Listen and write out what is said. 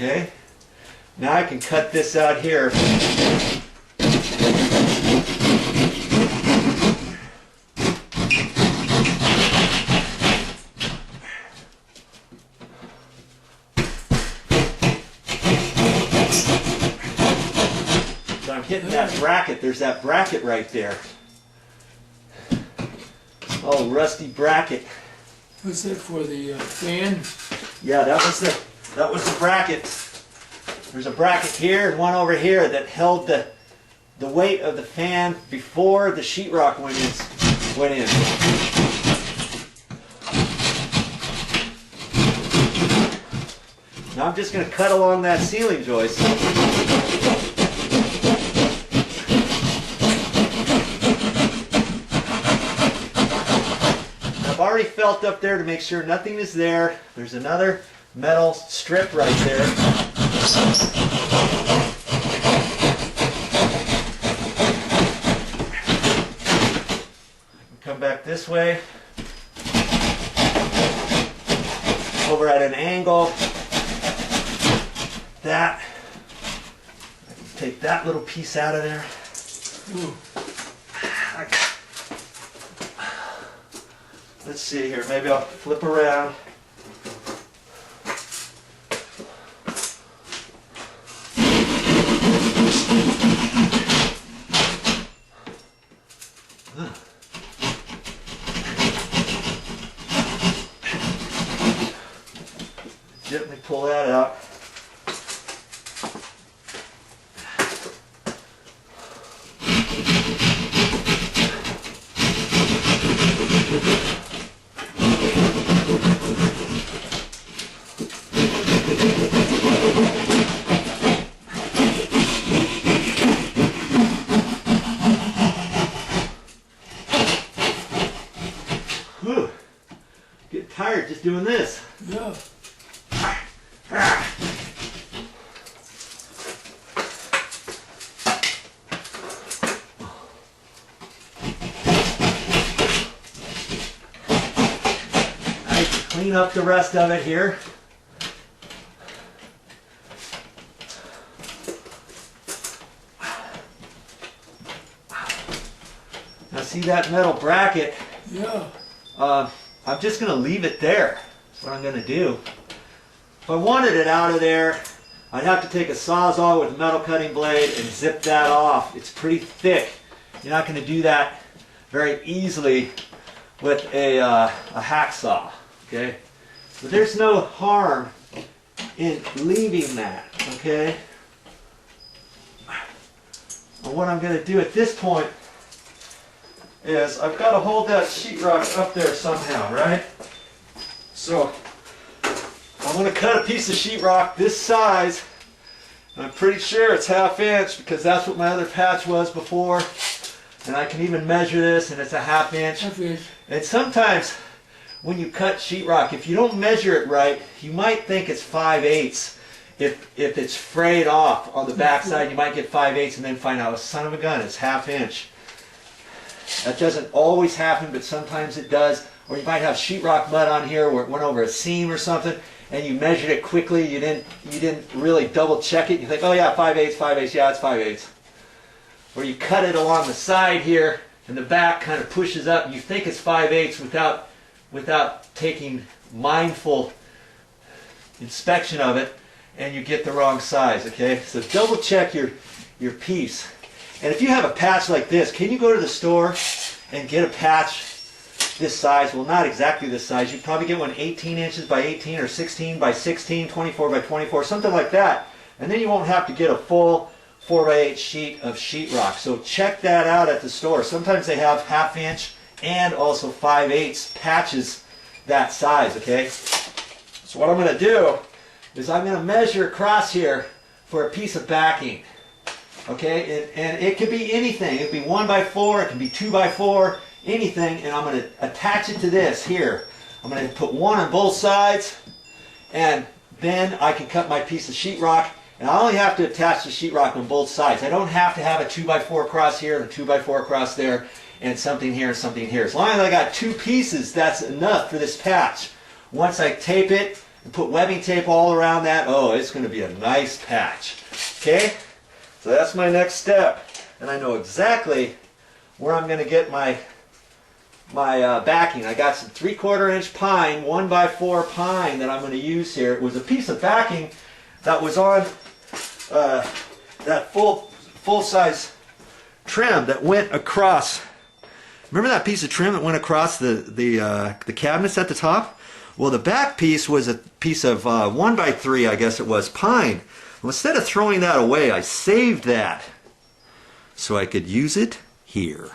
Okay, now I can cut this out here. So I'm hitting that bracket. There's that bracket right there. Oh, rusty bracket. What's that for, the fan? Yeah, that was the bracket. There's a bracket here and one over here that held the weight of the fan before the sheetrock went in. Now I'm just going to cut along that ceiling joist. I've already felt up there to make sure nothing is there. There's another metal strip right there. Come back this way. Over at an angle. That. I can take that little piece out of there. Ooh. Let's see here, maybe I'll flip around. Gently pull that out. Whew. Get tired just doing this. Yeah. Clean up the rest of it here. Now see that metal bracket? Yeah. I'm just going to leave it there. That's what I'm going to do. If I wanted it out of there, I'd have to take a sawzall with a metal cutting blade and zip that off. It's pretty thick. You're not going to do that very easily with a hacksaw. Okay, but there's no harm in leaving that. Okay, and what I'm going to do at this point is I've got to hold that sheetrock up there somehow, right? So I'm going to cut a piece of sheetrock this size. I'm pretty sure it's 1/2 inch because that's what my other patch was before, and I can even measure this, and it's 1/2 inch. 1/2 inch. And sometimes when you cut sheetrock, if you don't measure it right, you might think it's 5/8. If it's frayed off on the back side, you might get 5/8 and then find out, oh, son of a gun, it's 1/2 inch. That doesn't always happen, but sometimes it does. Or you might have sheetrock mud on here where it went over a seam or something, and you measured it quickly. You didn't really double check it. You think, oh yeah, 5/8, 5/8, yeah, it's 5/8. Or you cut it along the side here, and the back kind of pushes up, and you think it's 5/8 without taking mindful inspection of it, and you get the wrong size. Okay, so double check your piece. And if you have a patch like this, can you go to the store and get a patch this size? Well, not exactly this size. You'd probably get one 18 inches by 18 or 16 by 16, 24 by 24, something like that. And then you won't have to get a full 4x8 sheet of sheetrock. So check that out at the store. Sometimes they have 1/2 inch and also 5/8 patches that size, okay? So what I'm going to do is I'm going to measure across here for a piece of backing, okay? And it could be anything. It could be 1x4, it can be 2x4, anything, and I'm going to attach it to this here. I'm going to put one on both sides, and then I can cut my piece of sheetrock. And I only have to attach the sheetrock on both sides. I don't have to have a 2x4 across here and a 2x4 across there and something here and something here. As long as I got two pieces, that's enough for this patch. Once I tape it, and put webbing tape all around that, oh, it's going to be a nice patch. Okay? So that's my next step. And I know exactly where I'm going to get my backing. I got some 3/4 inch pine, 1x4 pine that I'm going to use here. It was a piece of backing that was on that full-size trim that went across. Remember that piece of trim that went across the cabinets at the top? Well, the back piece was a piece of 1x3, I guess it was, pine. Well, instead of throwing that away, I saved that so I could use it here.